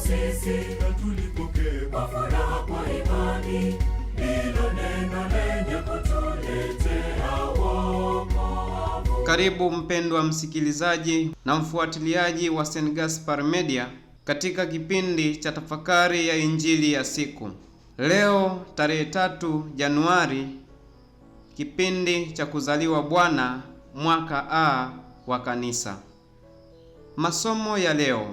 sisi, na tulipokee kwa furaha kwa imani hilo neno lenye kutuletea wokovu. Karibu mpendwa msikilizaji na mfuatiliaji wa St. Gaspar Media katika kipindi cha tafakari ya Injili ya siku. Leo tarehe 3 Januari, kipindi cha kuzaliwa Bwana, mwaka A wa Kanisa. Masomo ya leo.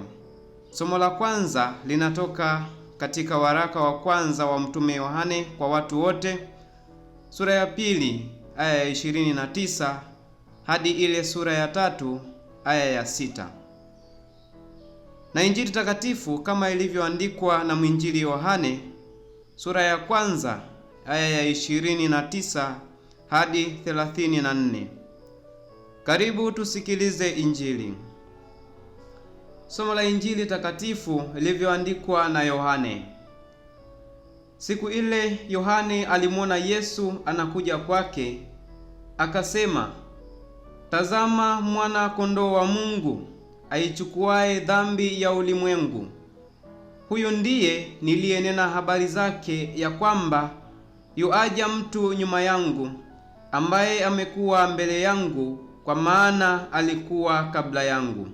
Somo la kwanza linatoka katika waraka wa kwanza wa Mtume Yohane kwa watu wote, sura ya 2 aya ya 29 hadi ile sura ya 3 aya ya 6. Na Injili takatifu kama ilivyoandikwa na mwinjili Yohane, sura ya kwanza aya ya 29 hadi 34. Karibu tusikilize Injili. Somo la Injili takatifu ilivyoandikwa na Yohane. Siku ile Yohane alimwona Yesu anakuja kwake, akasema, "Tazama mwana kondoo wa Mungu, aichukuaye dhambi ya ulimwengu. Huyu ndiye niliyenena habari zake, ya kwamba yuaja mtu nyuma yangu, ambaye amekuwa mbele yangu, kwa maana alikuwa kabla yangu.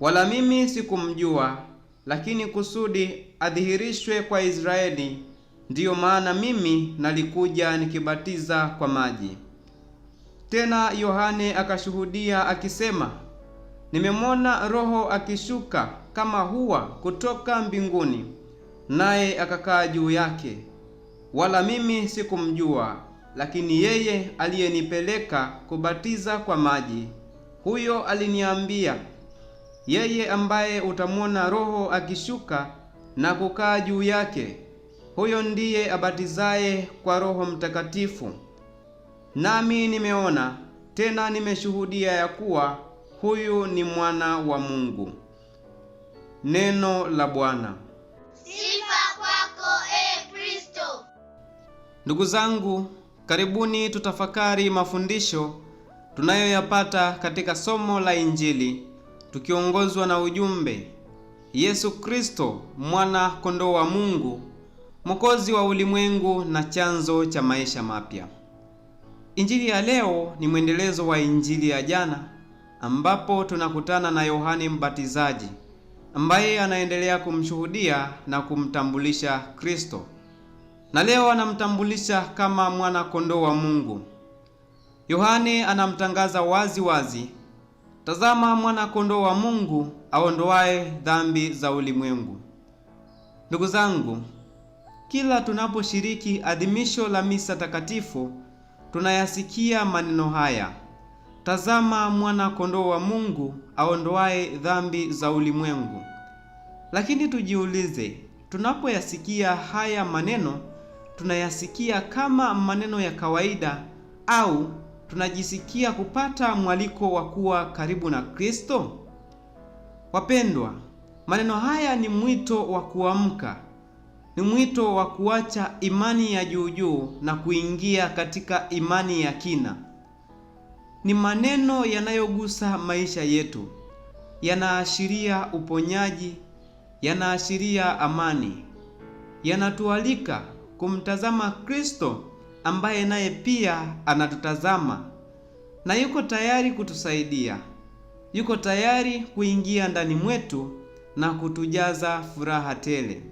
Wala mimi sikumjua, lakini kusudi adhihirishwe kwa Israeli, ndiyo maana mimi nalikuja nikibatiza kwa maji." Tena Yohane akashuhudia akisema, "Nimemwona Roho akishuka kama hua kutoka mbinguni, naye akakaa juu yake. Wala mimi sikumjua, lakini yeye aliyenipeleka kubatiza kwa maji, huyo aliniambia, yeye ambaye utamwona Roho akishuka na kukaa juu yake, huyo ndiye abatizaye kwa Roho Mtakatifu. Nami nimeona tena nimeshuhudia ya kuwa huyu ni mwana wa Mungu." Neno la Bwana. Sifa kwako Kristo. Ndugu zangu, karibuni tutafakari mafundisho tunayoyapata katika somo la Injili, tukiongozwa na ujumbe Yesu Kristo, mwana kondoo wa Mungu, Mwokozi wa ulimwengu na chanzo cha maisha mapya. Injili ya leo ni mwendelezo wa Injili ya jana, ambapo tunakutana na Yohane Mbatizaji ambaye anaendelea kumshuhudia na kumtambulisha Kristo. Na leo anamtambulisha kama mwana kondoo wa Mungu. Yohane anamtangaza wazi wazi, "Tazama mwana kondoo wa Mungu aondoaye dhambi za ulimwengu." Ndugu zangu, kila tunaposhiriki adhimisho la misa takatifu tunayasikia maneno haya, "Tazama mwana kondoo wa Mungu aondoaye dhambi za ulimwengu." Lakini tujiulize, tunapoyasikia haya maneno, tunayasikia kama maneno ya kawaida au tunajisikia kupata mwaliko wa kuwa karibu na Kristo? Wapendwa, maneno haya ni mwito wa kuamka. Ni mwito wa kuacha imani ya juu na kuingia katika imani ya kina. Ni maneno yanayogusa maisha yetu. Yanaashiria uponyaji, yanaashiria amani. Yanatualika kumtazama Kristo ambaye naye pia anatutazama na yuko tayari kutusaidia. Yuko tayari kuingia ndani mwetu na kutujaza furaha tele.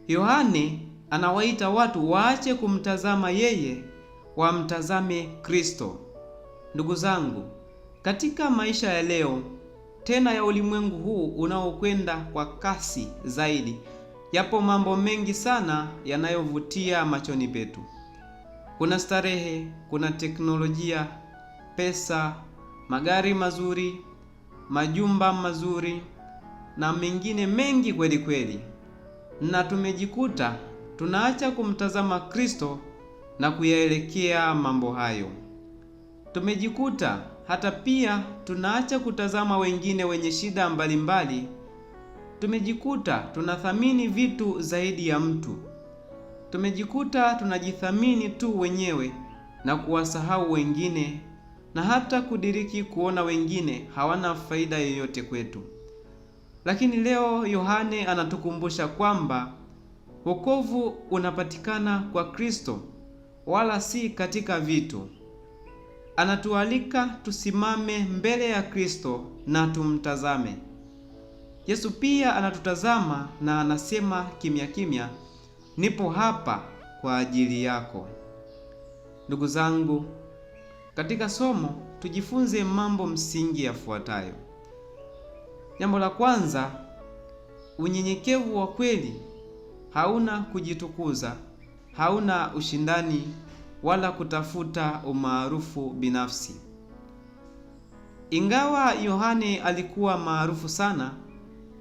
Yohane anawaita watu waache kumtazama yeye, wamtazame Kristo. Ndugu zangu, katika maisha ya leo, tena ya ulimwengu huu unaokwenda kwa kasi zaidi, yapo mambo mengi sana yanayovutia machoni petu. Kuna starehe, kuna teknolojia, pesa, magari mazuri, majumba mazuri na mengine mengi kweli kweli. Na tumejikuta tunaacha kumtazama Kristo na kuyaelekea mambo hayo. Tumejikuta hata pia tunaacha kutazama wengine wenye shida mbalimbali. Tumejikuta tunathamini vitu zaidi ya mtu. Tumejikuta tunajithamini tu wenyewe na kuwasahau wengine, na hata kudiriki kuona wengine hawana faida yoyote kwetu. Lakini leo Yohane anatukumbusha kwamba wokovu unapatikana kwa Kristo, wala si katika vitu. Anatualika tusimame mbele ya Kristo na tumtazame. Yesu pia anatutazama na anasema kimya kimya, nipo hapa kwa ajili yako. Ndugu zangu, katika somo tujifunze mambo msingi yafuatayo. Jambo la kwanza, unyenyekevu wa kweli hauna kujitukuza, hauna ushindani wala kutafuta umaarufu binafsi. Ingawa Yohane alikuwa maarufu sana,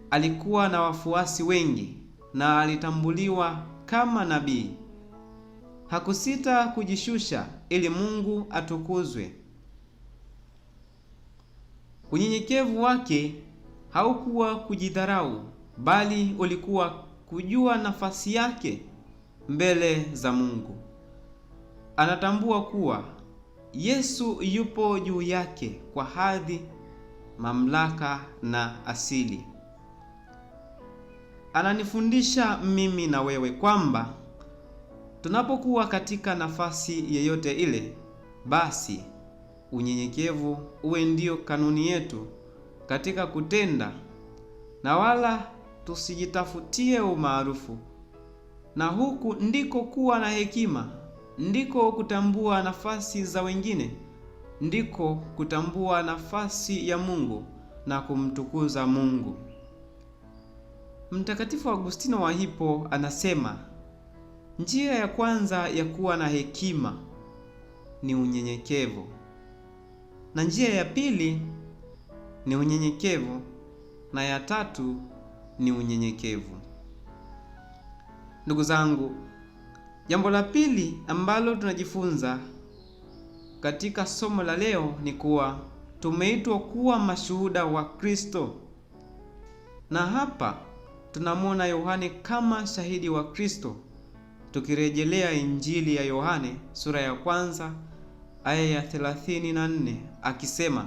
alikuwa na wafuasi wengi na alitambuliwa kama nabii. Hakusita kujishusha ili Mungu atukuzwe. Unyenyekevu wake haukuwa kujidharau, bali ulikuwa kujua nafasi yake mbele za Mungu. Anatambua kuwa Yesu yupo juu yake kwa hadhi, mamlaka na asili. Ananifundisha mimi na wewe kwamba tunapokuwa katika nafasi yeyote ile, basi unyenyekevu uwe ndio kanuni yetu katika kutenda, na wala tusijitafutie umaarufu. Na huku ndiko kuwa na hekima, ndiko kutambua nafasi za wengine, ndiko kutambua nafasi ya Mungu na kumtukuza Mungu. Mtakatifu Agustino wa Hippo anasema, njia ya kwanza ya kuwa na hekima ni unyenyekevu, na njia ya pili ni unyenyekevu, na ya tatu ni unyenyekevu. Ndugu zangu, jambo la pili ambalo tunajifunza katika somo la leo ni kuwa tumeitwa kuwa mashuhuda wa Kristo. Na hapa tunamwona Yohane kama shahidi wa Kristo. Tukirejelea Injili ya Yohane sura ya 1 aya ya 34 akisema,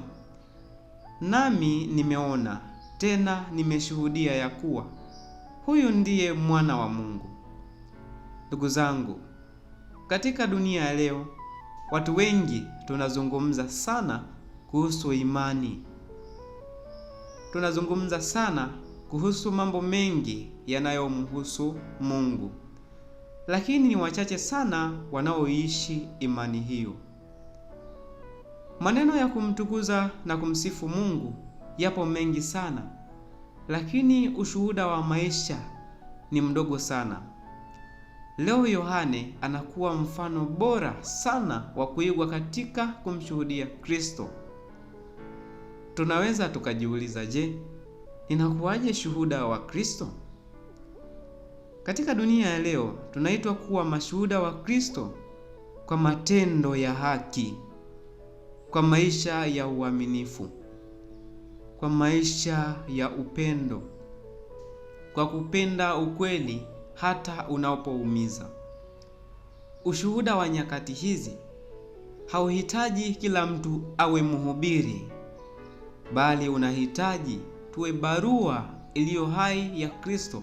nami nimeona tena nimeshuhudia ya kuwa huyu ndiye mwana wa Mungu. Ndugu zangu, katika dunia ya leo watu wengi tunazungumza sana kuhusu imani. Tunazungumza sana kuhusu mambo mengi yanayomhusu Mungu, lakini ni wachache sana wanaoishi imani hiyo. Maneno ya kumtukuza na kumsifu Mungu yapo mengi sana, lakini ushuhuda wa maisha ni mdogo sana. Leo Yohane anakuwa mfano bora sana wa kuigwa katika kumshuhudia Kristo. Tunaweza tukajiuliza, je, ninakuwaje shuhuda wa Kristo? Katika dunia ya leo tunaitwa kuwa mashuhuda wa Kristo kwa matendo ya haki, kwa maisha ya uaminifu, kwa maisha ya upendo, kwa kupenda ukweli hata unapoumiza. Ushuhuda wa nyakati hizi hauhitaji kila mtu awe mhubiri, bali unahitaji tuwe barua iliyo hai ya Kristo,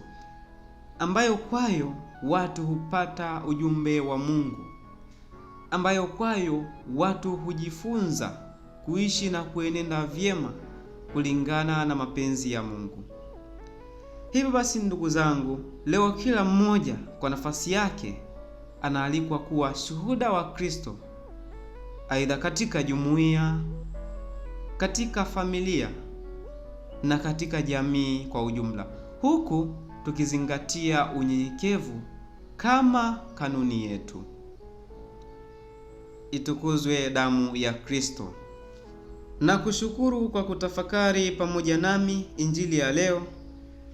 ambayo kwayo watu hupata ujumbe wa Mungu, ambayo kwayo watu hujifunza kuishi na kuenenda vyema kulingana na mapenzi ya Mungu. Hivyo basi, ndugu zangu, leo kila mmoja kwa nafasi yake anaalikwa kuwa shuhuda wa Kristo, aidha katika jumuiya, katika familia na katika jamii kwa ujumla, huku tukizingatia unyenyekevu kama kanuni yetu. Itukuzwe damu ya Kristo. Na kushukuru kwa kutafakari pamoja nami Injili ya leo.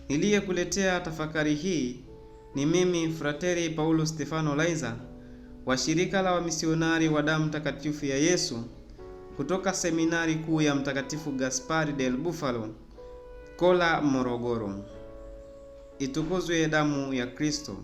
Niliyekuletea tafakari hii ni mimi Frateri Paulo Stefano Laiza wa shirika la wamisionari wa damu takatifu ya Yesu kutoka seminari kuu ya Mtakatifu Gaspari del Bufalo, Kola, Morogoro. Itukuzwe damu ya Kristo.